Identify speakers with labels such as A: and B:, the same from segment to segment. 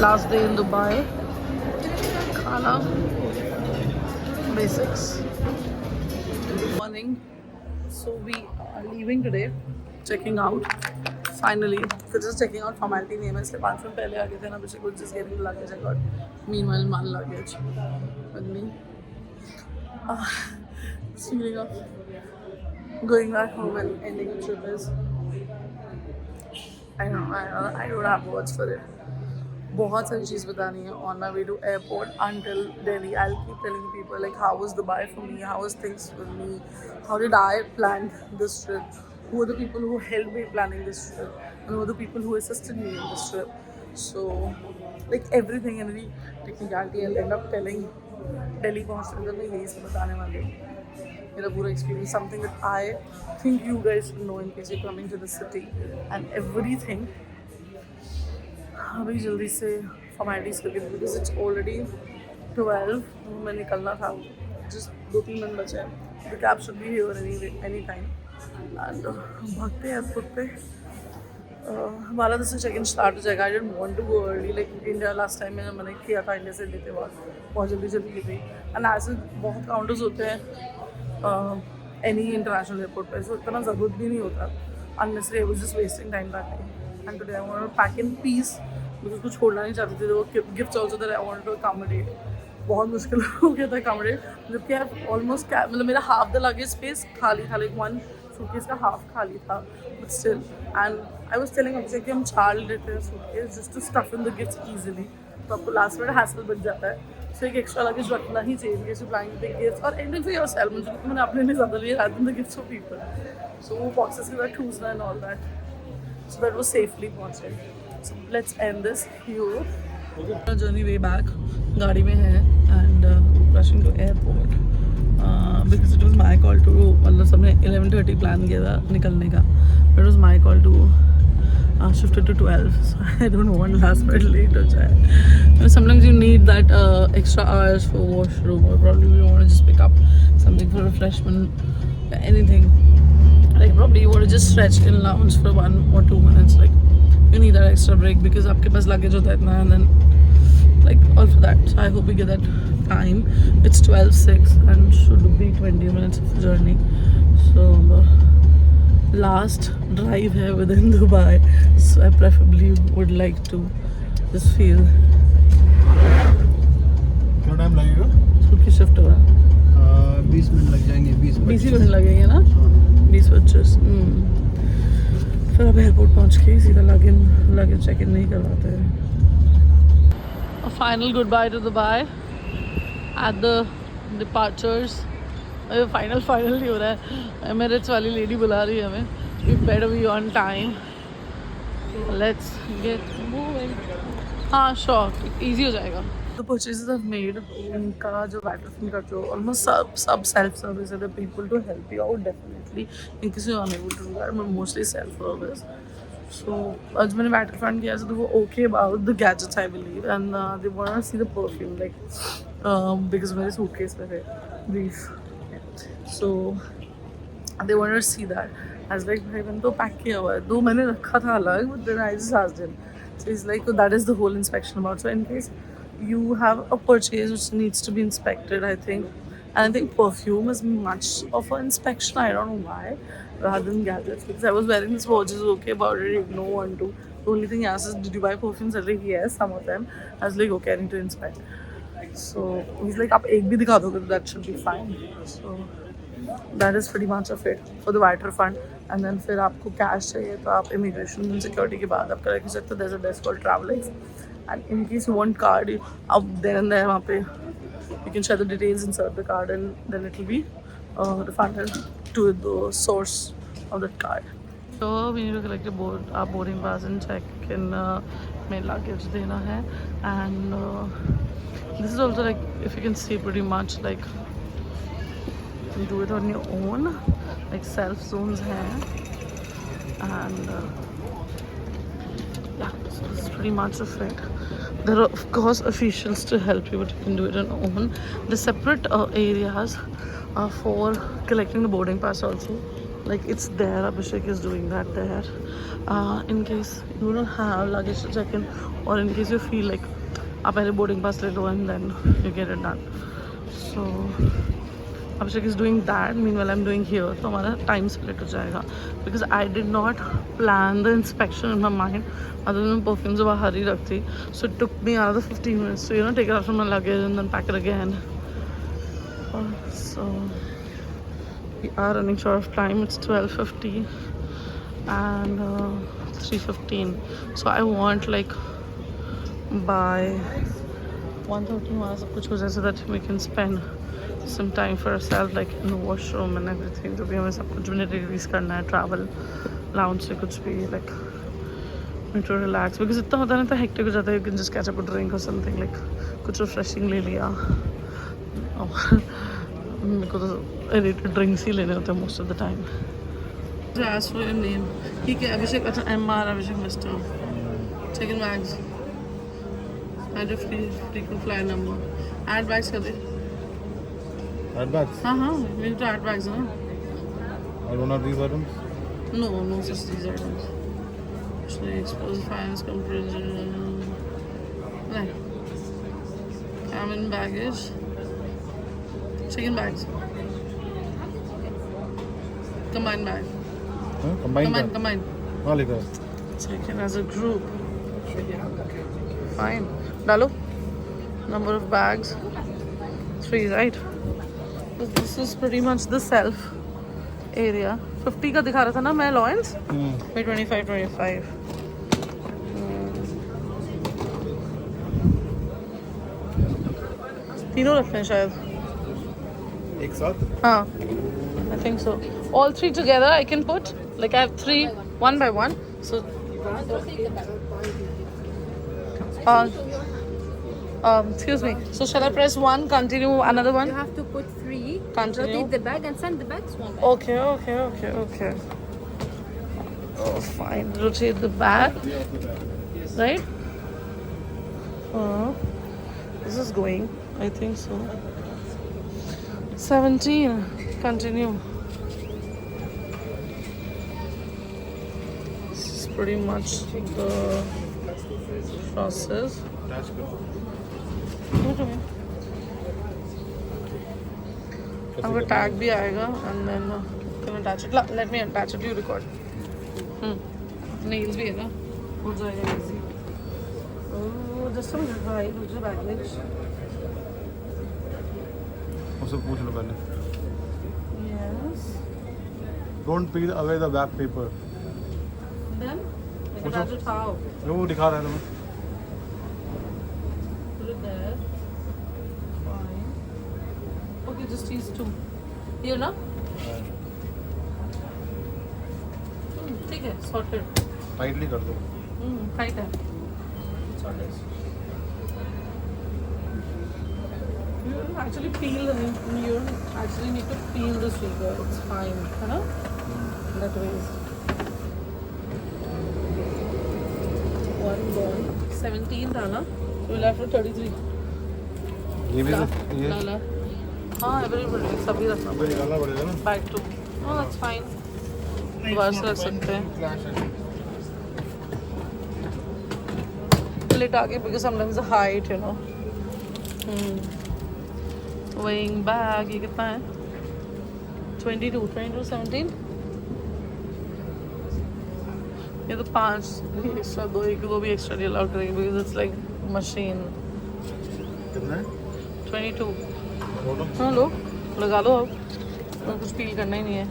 A: Last day in Dubai. Khana, basics. Morning. So we are leaving today. Checking out. Finally, so just checking out formality name is 5 minutes पहले आ गए थे ना बच्चे को just getting the luggage I got. Meanwhile, my luggage with me. This feeling of going back home and ending the trip is I don't have words for it. बहुत सारी चीज़ बतानी है on my way to airport until Delhi. I'll keep telling people like how was Dubai for me, how was things for me, how did I plan this trip, who are the people who helped me planning this trip, and who are the people who assisted me in this trip. So like everything and every technicality I'll end up telling Delhi पहुँचने तक मैं यही सब बताने वाली हूँ मेरा पूरा experience, something that I think you guys should know in case you're coming to the city and everything. अभी जल्दी से फॉर्मेलिटीज़ करके बिकॉज इट्स ऑलरेडी 12 मैं निकलना था जस्ट 2-3 मिनट बचे हैं the cab should be here any time and भागते हैं एयरपोर्ट पे हमारा तो चेक इन स्टार्ट हो जाएगा. I don't want to go early like India last time मैंने किया था इंडिया से लेते वक्त बहुत जल्दी गई एंड ऐसे बहुत काउंटर्स होते हैं एनी इंटरनेशनल एयरपोर्ट पे सो इतना ज़रूरत भी नहीं होता unnecessary I was just wasting time that day and today I want to pack in peace मुझे उसको छोड़ना नहीं चाहती थी. वो gifts also that I wanted to accommodate बहुत मुश्किल हो गया था अकोमोडेट जबकि आई ऑलमोस्ट मतलब मेरा हाफ द लगेज स्पेस खाली था लाइक वन सूटकेस का हाफ खाली था but still and I was telling Abhishek कि हम 4 लेते हैं suitcase just to stuff in the gifts easily तो आपको लास्ट मिनट हैसल बच जाता है. सो एक एक्स्ट्रा लगेज रखना ही चाहिए because you planning big gifts और एंडिंग फॉर योरसेल्फ मुझे मैंने अपने लिए ज़्यादा लिए rather than the gifts for people so वो बॉक्सेस के साथ ठूसना and all that so that was safely पहुंचे. So let's end this here. Journey way back, गाड़ी में है and rushing to airport because it was my call to मतलब सबने 11:30 प्लान किया था निकलने का but it was my call to shift it to 12 so I don't want last minute late हो जाए. Sometimes you need that extra hours for washroom or probably you want to just pick up something for refreshment anything like probably you want to just stretch in lounge for 1 or 2 minutes like you need that extra break because आपके पास luggage होता है इतना and then like all for that. So I hope we get that time. It's 12:06 and should be 20 minutes of journey. So last drive here within Dubai. So I preferably would like to just feel.
B: कितना time लगेगा?
A: सुबह shift हो रहा है.
B: 20 minute लग जाएंगे 20
A: minute लगेंगे ना 20-25. फिर अब एयरपोर्ट पहुंच के सीधा लगेज चेक इन नहीं करवाते हैं. Final good by two Dubai at the departures. Final नहीं हो रहा है एमिरेट्स वाली लेडी बुला रही है हमें. We better be on time. Let's get moving. हाँ श्योर ईजी हो जाएगा. The purchases I've made उनका जो बैटरफिन का जो almost सब self service है. The people to help you out definitely in case you're unable to do that but mostly self service. So आज मैंने बैटरफिन किया तो वो okay about the gadgets I believe and they want to see the perfume like because मेरे suitcase में थे these so they wanted to see that. I was like भाई मैंने तो पैक किया हुआ है 2 मैंने रखा था अलग but then I just asked him so he's like oh, that is the whole inspection about. So in case you have a purchase which needs to be inspected I think and I think perfume is much of an inspection. I don't know why rather than gadgets because I was wearing this watch is okay about it no one to. The only thing he asked is did you buy perfumes? I was like yes some of them. I was like okay I need to inspect. So he's like आप एक भी दिखा दोगे तो that should be fine. So that is pretty much of it for the white refund and then फिर आपको cash चाहिए तो आप immigration and security के बाद आप करा के सकते हो. there's a desk called Travelex and in case you want card up there and there वहाँ पे you can share the details insert the card and then it will be refunded to the source of that card. So we need to collect our boarding pass and check in में luggage देना है and this is also like if you can see pretty much like you do it on your own like self zones हैं and yeah so this is pretty much of it. There are of course officials to help you but you can do it on your own. The separate areas for collecting the boarding pass also Like it's there, Abhishek is doing that there. In case you don't have luggage to check in, or in case you feel like आप पहले boarding pass ले लो and then you get it done. So Abhishek is doing that. Meanwhile, I'm doing here. तो हमारा time split हो जाएगा. Because I did not plan the inspection in my mind. Other than perfume जो बाहर ही रखती. So it took me another 15 minutes to take it out from my luggage and then pack it again. So we are running short of time. It's 12:50 and 3:15. So I want like by 1:30 हमारा सब कुछ हो जाए so that we can spend some time for ourselves, like in the washroom and everything. जो भी हमें सब कुछ release करना है, travel lounge से कुछ भी, like to relax. Because इतना होता है ना, तो hectic हो जाता है. You can just catch up a drink or something, like कुछ refreshing ले लिया. मेरे को तो ड्रिंक्स ही लेने होते हैं most of the time. Ask for your name. ठीक है अभिषेक. अच्छा MR Abhishek mister. Check in bags. Add a frequent flyer number. Add bags कर दे.
B: Add bags?
A: हाँ we need to add bags ना.
B: I don't have these items?
A: No just these items. Actually exposed finance company. नहीं. Cabin baggage. Chicken bags. Combined bag.
B: Huh? Combined? हाँ लिखा है.
A: Chicken as a group. Fine. डालो. Number of bags. 3, right? This is pretty much the self area. 50 का दिखा रहा था ना मैं Lawrence? Wait, 25. तीनों रखते हैं शायद.
B: एक साथ?
A: हाँ, I think so. All 3 together I can put. Like I have 3, 1 by 1. So. Excuse me. So shall I press 1? Continue another one.
C: You have to put 3.
A: Continue.
C: Rotate the bag and send the bags one bag.
A: Okay. Oh, fine. Rotate the bag. Right? This is going. I think so. 17. Continue. This is pretty much the process. अब tag भी आएगा and then can attach it. Let me attach it. You record. Nails भी है ना, हो जाएगा easy. Oh, just a minute, भाई, मुझे baggage.
B: उससे पूछ लो पहले.
A: Yes.
B: Don't peel away the back paper.
A: Then attach it how?
B: वो दिखा रहा है तुम्हें.
A: Put it there. Fine. Okay, just these 2. Here ना? ठीक है, sorted.
B: टाइटली कर दो.
A: Tight है. Sorted. You don't actually peel the. You don't actually need to peel the sugar. It's fine, है ना? That way. 1 gone. 17 था ना? So we'll have to 33.
B: ये भी ये
A: ला. हाँ, everybody सभी रखना.
B: अबे निकालना पड़ेगा ना.
A: Bag 2. Oh, that's fine. दोबारा से रख सकते हैं. Split आगे because sometimes the height, you know. Weighing bag ये कितना है? 22, 17. ये तो 5 एक्स्ट्रा 2 एक 2 भी एक्स्ट्रा नहीं अलाउड करेंगे because it's like machine.
B: कितना है?
A: 22. हाँ लो, लगा लो अब. और कुछ फील करना ही नहीं है.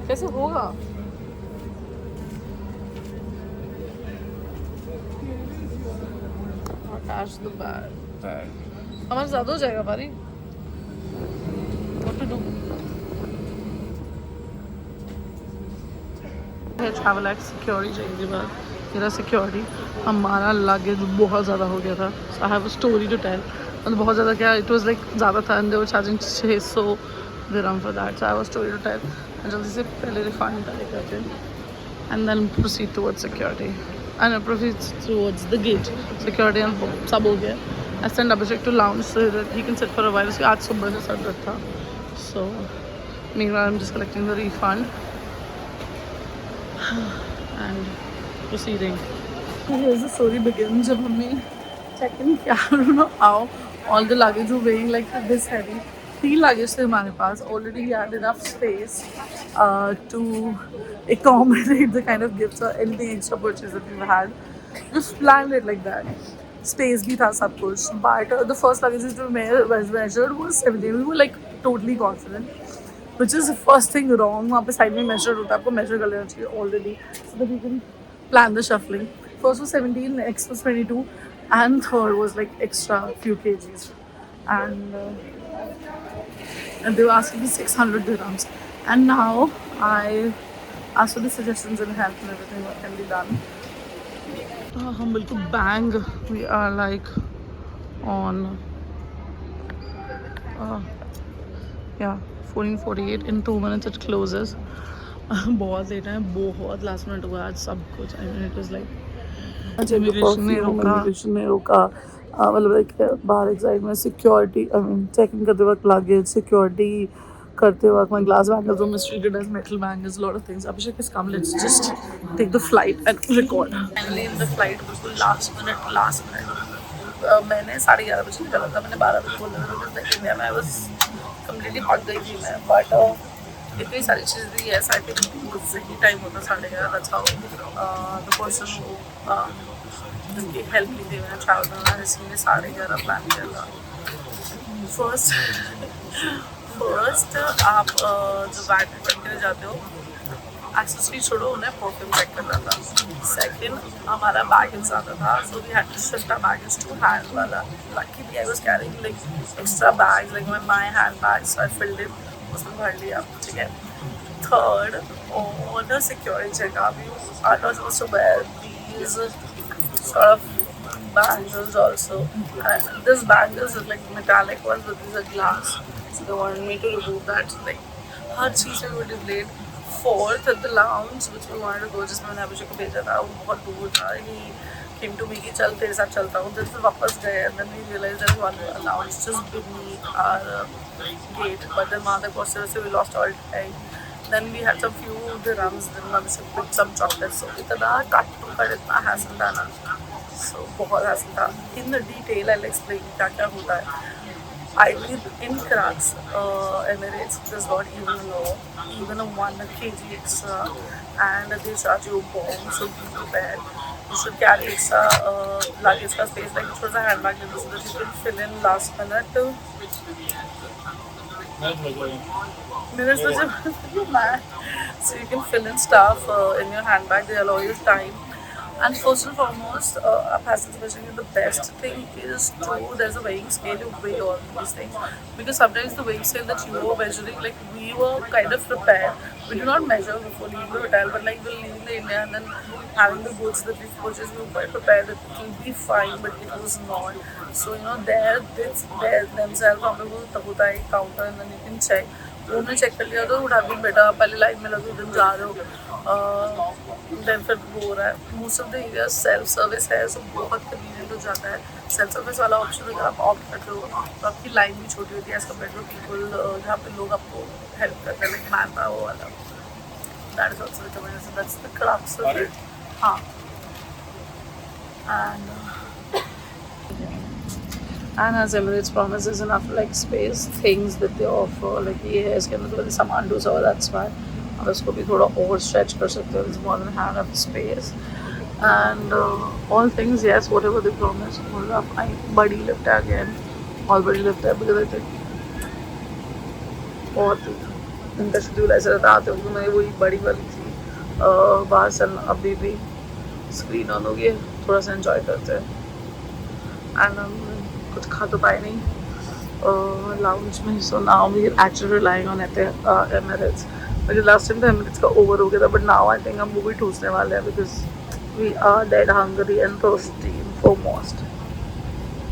A: कैसे होगा? Attach the bag. हमारे ज़्यादा हो जाएगा बारी. What to do? Travel Act security चाहिए बार. मेरा security हमारा लगेज बहुत ज़्यादा हो गया था. So I have a story to tell. और बहुत ज़्यादा क्या? It was like ज़्यादा था and they were charging 600 dirham for that. So I have a story to tell. जल्दी से पहले रिफंड करें करके and then proceed towards security. and proceeds towards the gate. Security and सब हो गया. I sent Abhishek to lounge so that he can sit for a while. उसकी आज सुबह से सर दर्द था. So meanwhile I'm just collecting the refund and proceeding. Here's the story begins. जब हमने check-in किया, I don't know how all the luggage were weighing like this heavy. 3 luggage थे हमारे पास. Already we had enough space to accommodate the kind of gifts or anything extra purchase that we've had. Just planned it like that. Space भी था सब कुछ. But the first luggage which we measured was 17. We were like totally confident. Which is the first thing wrong. वहाँ पे side में measure होता है, आपको measure कर लेना चाहिए already so that you can plan the shuffling. First was 17, next was 22, and third was like extra few kgs. And they were asking me 600 dirhams. And now I asked for the suggestions and help and everything what can be done. हम बिल्कुल bang. We are like on yeah 14:48. In 2 minutes it closes. बहुत late है, बहुत last minute हुआ आज सब कुछ. I mean it was like immigration ने रोका. मतलब एक बाहर एक साइड में सिक्योरिटी, आई मीन चेकिंग करते वक्त लगेज, सिक्योरिटी करते वक्त my glass bangles were mistreated as metal bangles, lot of things. Abhishek has come, let's just take the flight and record. Finally in the flight, बिल्कुल last minute. मैंने 11:30 बजे निकला था, मैंने 12 बजे बोला था because इंडिया में I was completely पक गई थी मैं. But इतनी सारी चीज़ें थी, yes I think सही टाइम होता 11:30. That's how the person who जिनकी हेल्प ली थी मैंने ट्रैवल करना, जिसने 11:30 प्लान किया था. फर्स्ट आप जो बैग पैक करने जाते हो, एक्सेसरी छोड़ो, उन्हें परफ्यूम चेक करना था. सेकंड हमारा बैगेज आता था, so we had to shift our baggage to hand वाला. Luckily I was carrying like extra bags like my hand bag, so I filled it, उसमें भर लिया. ठीक है. Third on the security check-up, you are not supposed to wear these sort of bangles also. And this bangles is like metallic ones, but these are glass. So they wanted me to remove that. Like, हर चीज़ में वो delayed. Fourth, at the lounge, which we wanted to go, जिसमें मैंने अभिषेक को भेजा था, वो बहुत दूर था. He came to me कि चल तेरे साथ चलता हूँ. then फिर वापस गए, and then we realized there was one lounge just beneath our gate. But then वहाँ तक पहुँचते हुए we lost all time. Then we had some few dirhams, then Abhishek picked some chocolates. So इतना cut to cut, इतना hassle था ना. So बहुत hassle था. In the detail, I'll explain क्या क्या होता है. I live in Karachi, Emirates. Does not even a 1 kg extra, and they charge you a bomb. So be prepared. You should carry extra luggage का space, like छोटा सा handbag so that you can fill in last minute. So you can fill in stuff in your handbag. They allow you time. And first and foremost, passenger especially, the best thing is there's a weighing scale to weigh all these things. Because sometimes the weighing scale that you were measuring, like we were kind of prepared. We do not measure before leaving the hotel, but like we're leaving the India and then having the goods that we've purchased, we were quite prepared that it will be fine, but it was not. So there themselves, हम लोगों को होता है counter and then you can check. उन्होंने check कर लिया तो उठा भी बेटा पहले लाइन में लगे, उधर जा रहे हो. देन फिर वो हो रहा है. Most of the area self service है, सो बहुत कन्वीनियंट हो जाता है. सेल्फ सर्विस वाला ऑप्शन अगर आप ऑप्ट करते हो तो आपकी लाइन भी छोटी होती है एज कम्पेयर टू पीपल जहाँ पे लोग आपको हेल्प करते हैं, लाइक मैन पावर वाला. That is also recommended. So that's the crux of it. हाँ. And as Emirates promises enough like space, things that they offer, like ये है इसके अंदर थोड़ा सामान डूसा हुआ, that's why आप इसको भी थोड़ा over stretch कर सकते हो. It's more than enough space. And all things, yes, whatever they promise. I body lift again, all body lift है because I think बहुत इनका शेड्यूल ऐसा रहता आते हो. मैं वही बड़ी वाली थी बाहर से अभी भी स्क्रीन ऑन हो गई, थोड़ा सा एंजॉय करते हैं. एंड कुछ खा तो पाए नहीं लाउंज में. So now we are actually relying on Emirates. मुझे लास्ट टाइम तो एमिरेट्स का ओवर हो गया था, बट नाउ आई थिंक हम वो भी ठूसने वाले हैं because we are dead hungry and thirsty foremost.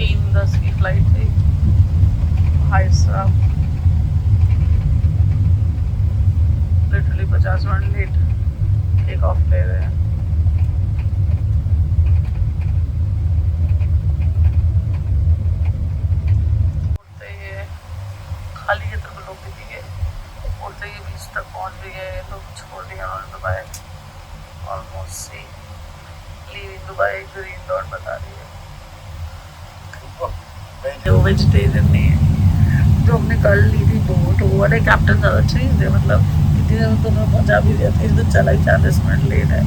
A: 3:10 की फ्लाइट थी. भाई साहब literally 50 minute late take off ले रहे हैं. पहुंच भी गए तो छोड़ दिया और दुबई ऑलमोस्ट सी लीविंग दुबई ग्रीन डॉट बता रही है जो वेजिटेरियन नहीं है जो हमने कल ली थी बोट वो वाले कैप्टन ज़्यादा अच्छे नहीं थे मतलब कितनी देर में तो मैं पहुँचा भी दिया था इस तो चला ही 40 मिनट लेट है।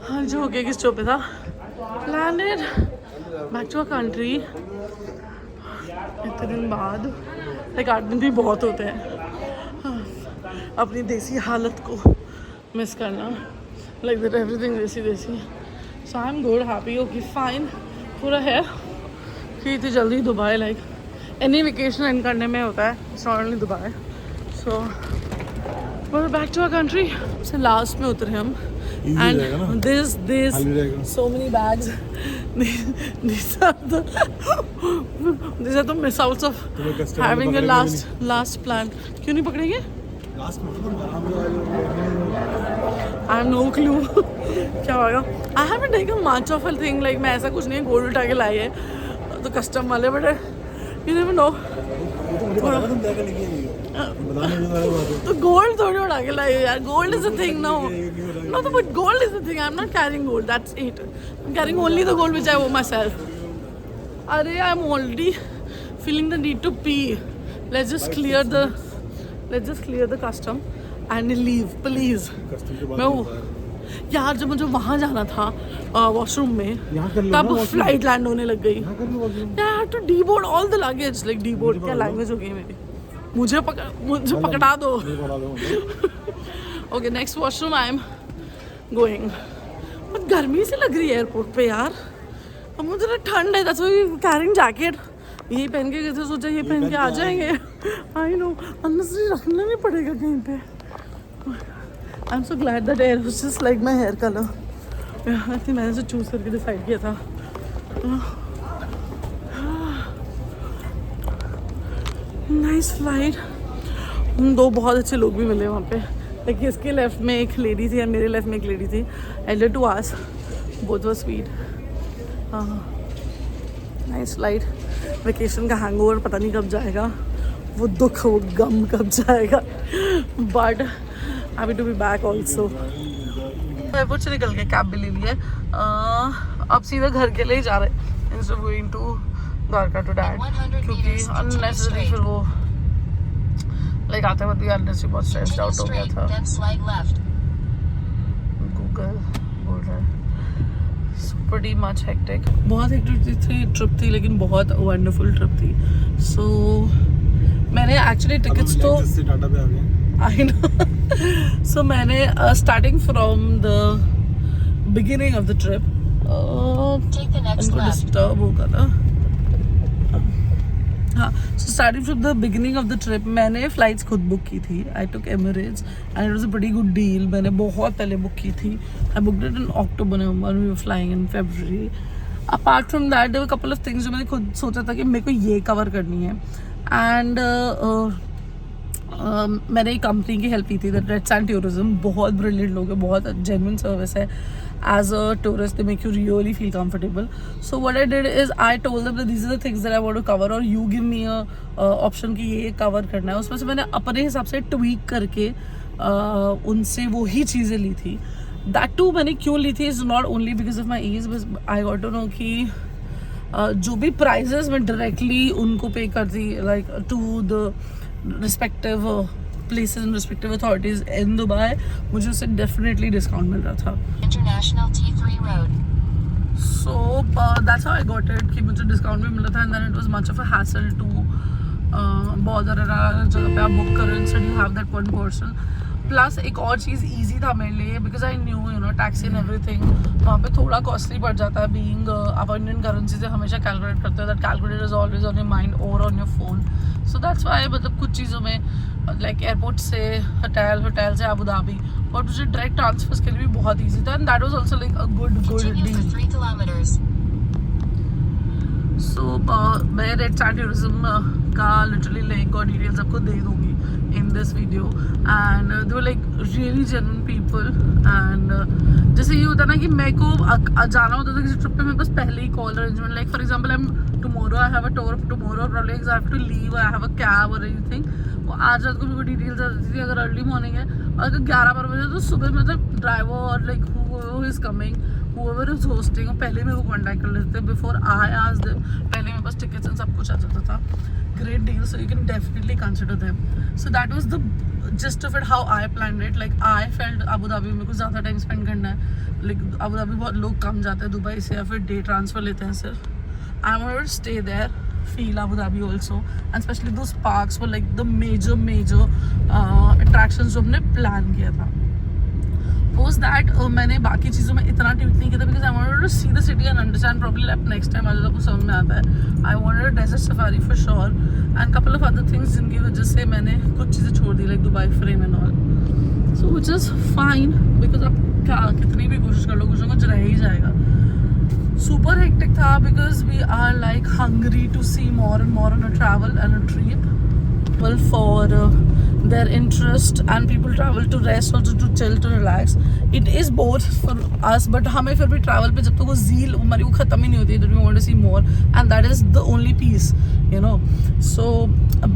A: हाँ जो हो गया किस शो पे था landed back to a country इतने दिन बाद लाइक 8 दिन भी बहुत होते हैं हाँ, अपनी देसी हालत को मिस करना like that everything desi so I am good happy okay fine पूरा है कि इतनी जल्दी Dubai like any vacation end करने में होता है it's not only Dubai so well back to a country से लास्ट में उतरे हम and this so many bags these are the miss outs of having a last plan क्यों नहीं पकड़ेंगे I have no clue क्या होगा I haven't taken much of a thing like मैं ऐसा कुछ नहीं गोल्ड उठा के लाई है तो कस्टम वाले बट you never know तो गोल्ड थोड़ी उड़ा के लाई यार gold is a thing no no but gold is the thing I'm not carrying gold that's it I'm carrying only the gold which I owe myself अरे I'm already feeling the need to pee let's just clear the custom and leave please मैं यार जब मुझे वहाँ जाना था washroom में तब फ्लाइट लैंड होने लग गई यार to deboard all the luggage like deboard क्या लैंग्वेज हो गई मेरी मुझे पकड़ा दो okay next washroom I am going बहुत गर्मी से लग रही है एयरपोर्ट पे यार अब मुझे ना ठंड है दैट्स व्हाई कैरिंग जैकेट यही पहन के गए थे सोचा ये पहन के आ जाएंगे आई नो अंदर से रखना नहीं पड़ेगा कहीं पे I am so glad that air was just like my hair colour I think मैंने से चूज करके डिसाइड किया था नाइस फ्लाइट दो बहुत अच्छे लोग भी मिले वहाँ पे लाइक इसके लेफ्ट में एक लेडी थी और मेरे लेफ्ट में एक लेडी थी elder to us both were sweet nice flight vacation का हैंगओवर पता नहीं कब जाएगा वो दुख वो गम कब जाएगा but happy to be back also airport से निकल के कैब भी ले ली है अब सीधा घर के लिए ही जा रहे हैं instead of going to Dwarka to dad क्योंकि अननेसेसरी फिर वो लाइक आते वक्त अननेसेसरी बहुत स्ट्रेस्ड आउट हो गया था गूगल बोल रहा है pretty much hectic बहुत हेक्टिक ट्रिप थी लेकिन बहुत वंडरफुल ट्रिप थी सो मैंने एक्चुअली टिकट्स तो आई नो सो मैंने starting from the beginning of the trip इनको डिस्टर्ब होगा ना हाँ so starting from the beginning of the trip मैंने फ़्लाइट्स खुद बुक की थी I took Emirates and it was a pretty good deal मैंने बहुत पहले बुक की थी I booked it in October November we were flying in February apart from that there were couple of things जो मैंने खुद सोचा था कि मेरे को ये कवर करनी है एंड मैंने एक कंपनी की हेल्प की थी दैट रेड सैंड टूरिज्म बहुत ब्रिलियंट लोग हैं बहुत जेन्युइन सर्विस है as a tourist they make you really feel comfortable so what I did is I told them that these are the things that I want to cover or you give me a option कि ये cover करना है उसमें से मैंने अपने हिसाब से tweak करके उनसे वो ही चीज़ें ली थी that too मैंने क्यों ली थी is not only because of my age but I got to know कि जो भी prices मैं directly उनको pay करती like to the respective places and respective authorities in Dubai मुझे उससे definitely discount मिल रहा था
D: International T3 Road
A: so that's how I got it कि मुझे discount भी मिल रहा था and then it was much of a hassle to बहुत ज़्यादा जगह पे आप बुक करो instead you have that one person plus एक और चीज़ ईजी था मेरे लिए because I knew you know taxi and everything वहाँ पे थोड़ा कॉस्टली पड़ जाता है बीइंग आप इंडियन करेंसी से हमेशा कैलकुलेट करते हो that calculator is always on your mind और on your phone so that's why मतलब कुछ चीज़ों में लाइक एयरपोर्ट से होटल से अबू धाबी और मुझे डायरेक्ट ट्रांसफर्स के लिए भी बहुत ईजी था and that was also like a good deal so मैं रेड सैंड टूरिज्म का लिटरली लिंक और डिटेल्स डिटेल्स आपको दे दूंगी in this video. And they were like really genuine people. And जैसे ये होता है ना कि मेरे को जाना होता था किसी ट्रिप पे, मेरे पास पहले ही call arrangement, like for example I am tomorrow, I have a tour tomorrow, probably I have to leave, I have a cab और एनीथिंग. वो आज रात को मेरे को डिटेल्स आती थी. अगर अर्ली मॉर्निंग है और अगर 11-12 बजे तो सुबह मतलब ड्राइवर और like who is coming, whoever is hosting, और पहले मेरे को कॉन्टैक्ट कर लेते थे बिफोर आई आस्क देम. पहले मेरे पास टिकट्स एंड सब कुछ आ जाता था. Great deal, so you can definitely consider them. So that was the gist of it, how I planned it. Like I felt Abu Dhabi में कुछ ज़्यादा टाइम स्पेंड करना है. Like अबू धाबी बहुत लोग कम जाते हैं दुबई से, या फिर डे ट्रांसफ़र लेते हैं सिर्फ. I wanted to stay there, feel Abu Dhabi also, and especially those parks were like the major attractions जो हमने प्लान किया था. Post that मैंने बाकी चीज़ों में इतना ट्वीट नहीं किया था because I wanted to see the city and understand properly. Like next time आज आपको समझ में आता है. I wanted a desert safari for sure and couple of other things जिनकी वजह से मैंने कुछ चीज़ें छोड़ दी, like Dubai frame and all. So which is fine because आप क्या कितनी भी कोशिश कर लो कुछ ना कुछ रह ही जाएगा. Super hectic था because we are like hungry to see more and more on a travel and a trip. Well, for their interest, and people travel to rest also, to chill, to relax. It is both for us, but हमें फिर भी travel पे जब तक वो zeal हमारी वो ख़त्म ही नहीं होती, that we want to see more, and that is the only piece, you know. So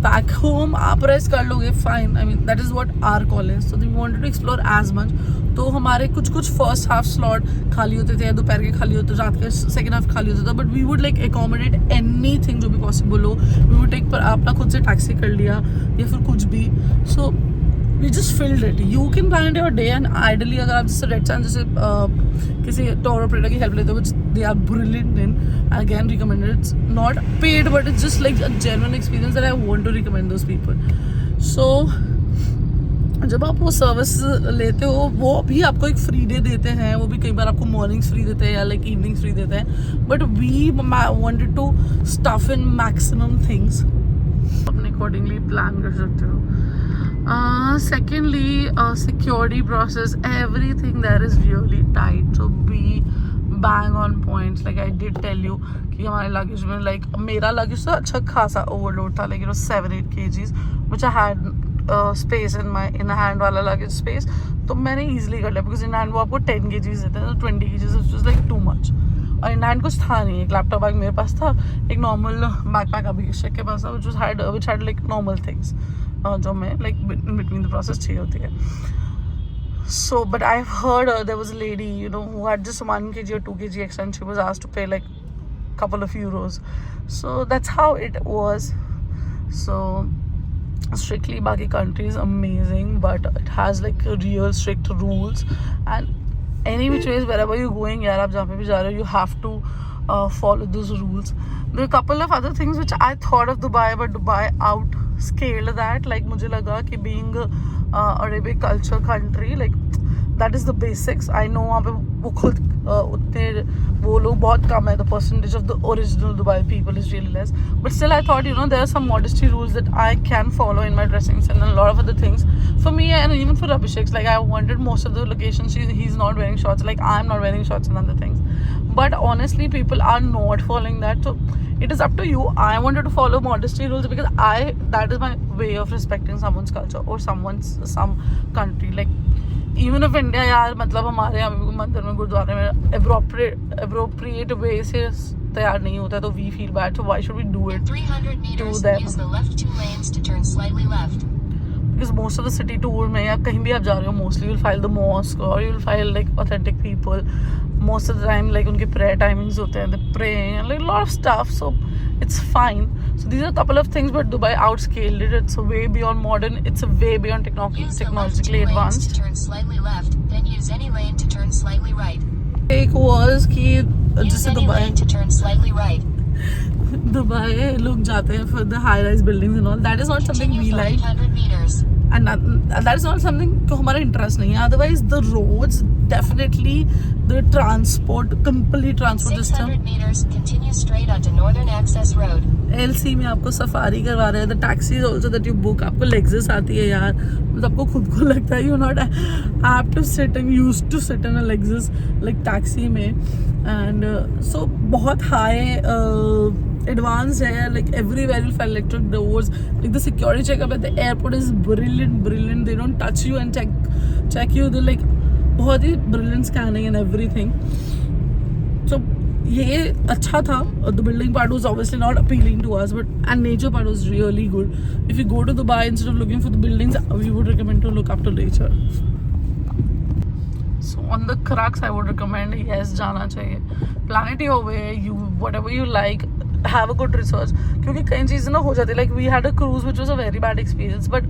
A: back home आप rest कर लोगे fine. I mean that is what our call is. So we wanted to explore as much. तो हमारे कुछ first half slot खाली होते थे, दोपहर के खाली होते, रात के सेकंड हाफ खाली होता था. But we would like accommodate anything जो भी पॉसिबल हो. वी वुड टेक पर अपना खुद से टैक्सी कर लिया या फिर कुछ भी. So we just filled it. You can plan your day and ideally अगर आप जैसे रेड चांद जैसे किसी टूर ऑपरेटर की हेल्प लेते हो, they are brilliant in, again recommended. It's not paid but it's just like a genuine experience that I want to recommend those people. So जब आप वो सर्विस लेते हो वो भी आपको एक फ्री डे देते हैं. वो भी कई बार आपको मॉर्निंग्स फ्री देते हैं या लाइक इवनिंग्स फ्री देते हैं. But we wanted to stuff in maximum things. अपने अकॉर्डिंगली प्लान कर सकते हो. Secondly security process, everything there is really tight. So be bang on points. Like I did tell you कि हमारे luggage में like मेरा लगेज तो अच्छा खासा ओवरलोड था. Like it was 7-8 kgs which I had space in hand वाला luggage space. तो मैंने ईजिली कर लिया बिकॉज इन हैंड वो आपको 10 kgs देते हैं, तो 20 kgs is like too much. और इन हैंड कुछ था नहीं. एक लैपटॉप बैग मेरे पास था, एक नॉर्मल बैकपैक अभिषेक के पास था which had like normal things जो मैं like in between the process चाहिए होती है. So but I've heard there was a lady, you know, who had just 1 kg or 2 kg extra and she was asked to pay like couple of euros. So that's how it was. So strictly Baki country is amazing, but it has like real strict rules and any which ways wherever you're going, yaar aap jahan pe bhi ja rahe ho, you have to follow those rules. There are a couple of other things which I thought of Dubai, but Dubai outscaled that. Like मुझे लगा कि being Arabic culture country, like that is the basics. I know वहाँ पे वो खुद उतने वो लोग बहुत कम है. The percentage of the original Dubai people is really less. But still I thought, you know, there are some modesty rules that I can follow in my dressing sense and a lot of other things. For me and even for Abhishek, like I wanted most of the locations he's not wearing shorts, like I'm not wearing shorts and other things. But honestly people are not following that. So it is up to you. I wanted to follow modesty rules because that is my way of respecting someone's culture or some country. Like even if India यार मतलब हमारे यहाँ भी मंदिर में गुरुद्वारे में appropriate way से तैयार नहीं होता है तो we feel bad. So why should we do it
D: 300 meters,
A: to them?
D: use the left 2 lanes to turn slightly left.
A: Because most of the city tour में या कहीं भी आप जा रहे हो, mostly you'll find the mosque or you'll find like authentic people. Most of the time like उनके prayer timings होते हैं, they pray and like a lot of stuff, so it's fine. So these are a couple of things, but Dubai outscaled it. It's way beyond modern. It's way beyond technologically advanced.
D: To turn slightly left, then use any lane to turn slightly right.
A: एक was कि
D: Use
A: जैसे
D: any lane to turn slightly right.
A: Dubai लोग जाते हैं for the high rise buildings and all. That is not something
D: Continue
A: we
D: for
A: like.
D: 800 meters.
A: And that is not something तो हमारा interest नहीं है. Otherwise the roads, definitely the complete transport system.
D: 600 meters, continue straight onto Northern Access Road.
A: LC में आपको safari करवा रहे हैं. The taxis also that you book, आपको Lexus आती है यार. मतलब आपको खुद को लगता है you're not apt to sit and used to sit in a Lexus like taxi में. And so बहुत high advanced है, like everywhere you'll find electric doors, like the security checkup at the airport is brilliant. They don't touch you and check you. They're like बहुत ही brilliant scanning and everything. So ये अच्छा था. The building part was obviously not appealing to us, but and nature part was really good. If you go to Dubai, instead of looking for the buildings, we would recommend to look after nature. So on the crux, I would recommend yes जाना चाहिए. Plan it your way. You whatever you like. Have a good research. क्योंकि कई चीज़ें ना हो जाती है. Like we had a cruise which was a very bad experience, but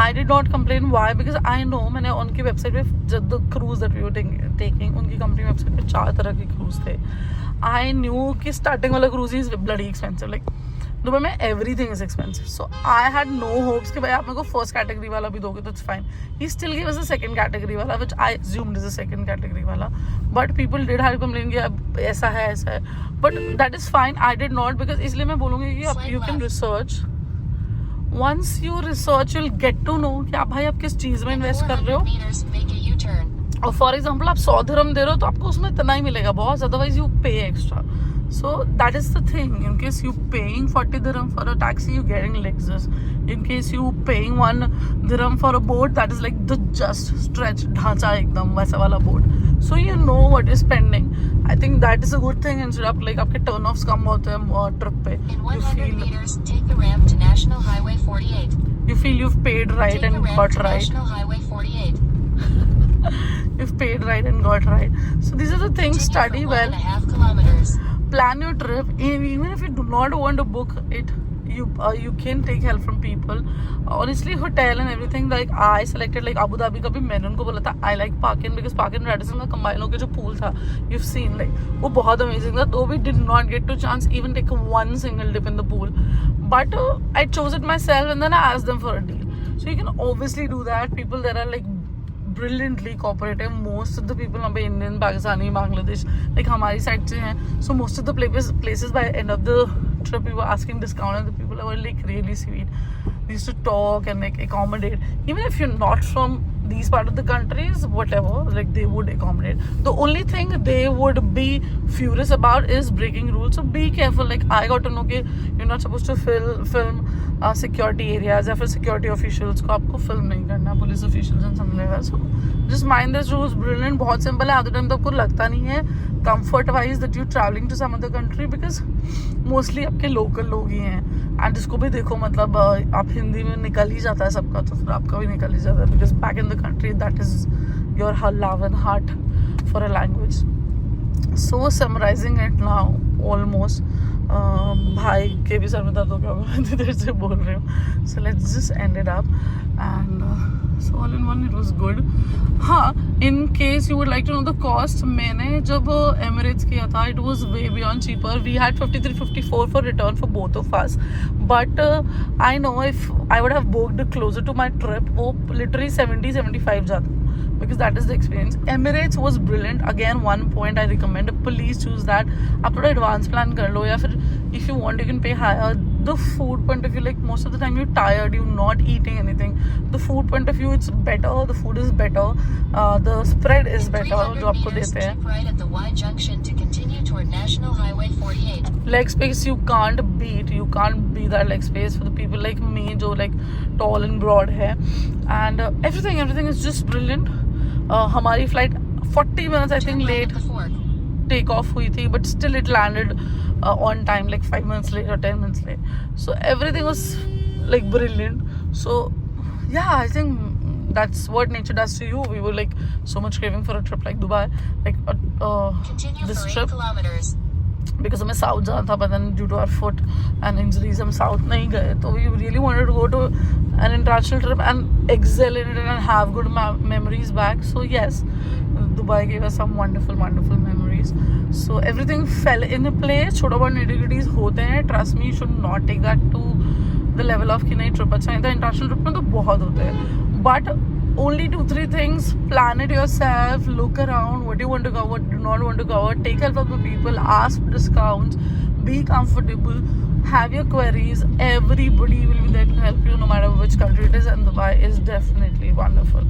A: I did not complain. Why? Because I know मैंने उनकी website पे जब the cruise that we were taking उनकी कंपनी वेबसाइट पे 4 तरह के cruise थे. I knew कि starting वाला cruise is bloody expensive. Like Dubai में everything is expensive. So I had no hopes कि भाई आप मेरे को first category वाला भी दोगे तो it's fine. He still gave us the second category वाला, which I assumed is the second category वाला. But people did have complain कि अब ऐसा है. But that is fine. I did not, because इसलिए मैं बोलूँगी कि आप you can research. Once you research, you'll get to know कि आप भाई आप किस चीज़ में invest कर रहे हो.
D: 400 meters, make a U-turn.
A: और फॉर एग्जाम्पल आप 100 dirham दे रहे हो तो आपको उसमें इतना ही मिलेगा बॉस, अदरवाइज यू पे extra. So that is the thing. In case you paying 40 dirham for a taxi, you getting Lexus. In case you paying 1 dirham for a boat, that is like the just stretch ढांचा एकदम वैसा वाला boat. So you know what you're spending. I think that is a good thing. Instead of like आपके turn offs कम होते हैं trip पे.
D: In
A: You
D: 100
A: feel
D: meters, take the ramp to National Highway 48.
A: you've paid right
D: Take the
A: and
D: ramp
A: got
D: to
A: right.
D: National Highway 48.
A: You've paid right and got right. So these are the things.
D: Continue
A: Study
D: for
A: well.
D: 1.5 kilometers.
A: Plan your trip. Even if you do not want to book it, you can take help from people. Honestly, hotel and everything, like I selected like Abu Dhabi का भी मैंने उनको बोला था I like Park Inn, because Park Inn Radisson का combine होके जो pool था, you've seen, like वो बहुत amazing था. Though we did not get to chance even take one single dip in the pool, but I chose it myself and then I asked them for a deal. So you can obviously do that. People there are like brilliantly cooperative. Most of the people वहाँ पे Indian, Pakistani, Bangladesh, like हमारी side से हैं. So most of the places by end of the trip we were asking discount, and the people were like really sweet. We used to talk and like accommodate. Even if you're not from these part of the countries, whatever, like they would accommodate. The only thing they would be furious about is breaking rules. So be careful. Like I got to know कि you're not supposed to film security areas, या फिर security officials को आपको film नहीं करना, police officials and something like that. So just mind these rules. Brilliant. बहुत simple है. Other time तो आपको लगता नहीं है comfort wise that you're traveling to some other country, because mostly आपके local लोग ही हैं. And जिसको भी देखो मतलब आप हिंदी में निकल ही जाता है सबका, तो फिर आपका भी निकल ही जाता है, because back in the country that is your love and heart for a language. So summarizing it now almost, भाई के भी सर में दर्द हो गया होगा मैं देर से बोल रही हूँ. So let's just end it up, and so all in one it was good. हाँ, in case you would like to know the cost, मैंने जब Emirates किया था, it was way beyond cheaper. We had 53-54 for return for both of us, but I know if I would have booked closer to my trip, वो literally 70-75 जाता, because that is the experience. Emirates was brilliant. Again, one point I recommend, please choose that. आप थोड़ा advance plan कर लो, या फिर if you want you can pay higher. The food point of view, like most of the time you're tired, you're not eating anything. The food point of view, it's better. The food is better. The spread is
D: In
A: better.
D: 300
A: जो आपको
D: meters,
A: देते हैं.
D: keep right at the Y junction to continue toward National Highway 48.
A: Leg space you can't beat. You can't beat that leg space for the people like me, जो like tall and broad है. And everything is just brilliant. हमारी flight 40 minutes I think
D: Turn right
A: late
D: at the fork.
A: take off हुई थी, but still it landed on time, like 5 minutes late or 10 minutes late. So everything was like brilliant. So yeah, I think that's what nature does to you. We were like so much craving for a trip like Dubai, like
D: Continue
A: this
D: for 8
A: trip,
D: kilometers.
A: because हमें south जाना था, but then due to our foot and injuries हम south नहीं गए. तो we really wanted to go to an international trip and excel in it and have good memories back. So yes, Dubai gave us some wonderful memories. So everything fell in place. छोटा बहुत nitty-gritties होते हैं. Trust me, you should not take that to the level of कि नहीं trip अच्छा नहीं था. International trip में तो बहुत होते हैं, but only 2-3 things. Plan it yourself, look around what you want to cover, what do not want to cover, take help of the people, ask for discounts, be comfortable, have your queries. Everybody will be there to help you no matter which country it is, and Dubai is definitely wonderful.